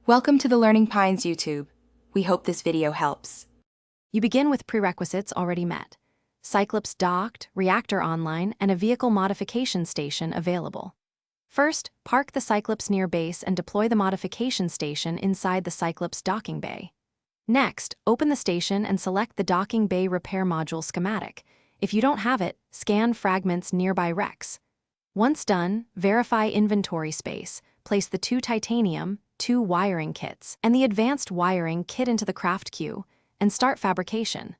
Welcome to the Learning Pines YouTube. We hope this video helps. You begin with prerequisites already met. Cyclops docked, reactor online, and a vehicle modification station available. First, park the Cyclops near base and deploy the modification station inside the Cyclops Docking Bay. Next, open the station and select the Docking Bay repair module schematic. If you don't have it, scan fragments nearby wrecks. Once done, verify inventory space, place the 2 titanium, 2 wiring kits, and the advanced wiring kit into the craft queue, and start fabrication.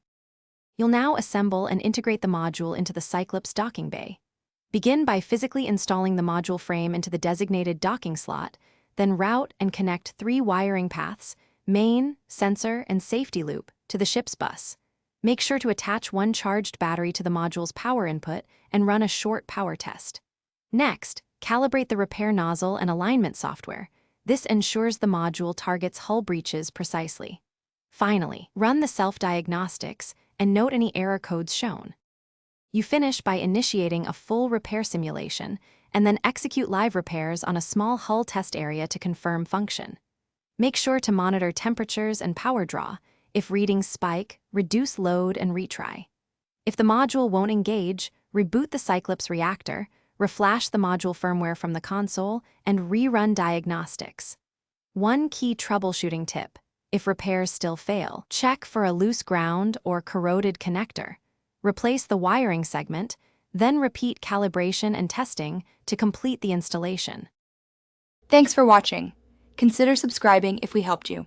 You'll now assemble and integrate the module into the Cyclops Docking Bay. Begin by physically installing the module frame into the designated docking slot, then route and connect 3 wiring paths, main, sensor, and safety loop, to the ship's bus. Make sure to attach 1 charged battery to the module's power input and run a short power test. Next, calibrate the repair nozzle and alignment software. This ensures the module targets hull breaches precisely. Finally, run the self-diagnostics and note any error codes shown. You finish by initiating a full repair simulation and then execute live repairs on a small hull test area to confirm function. Make sure to monitor temperatures and power draw. If readings spike, reduce load and retry. If the module won't engage, reboot the Cyclops reactor, reflash the module firmware from the console, and rerun diagnostics. One key troubleshooting tip: if repairs still fail, check for a loose ground or corroded connector. Replace the wiring segment, then repeat calibration and testing to complete the installation. Thanks for watching. Consider subscribing if we helped you.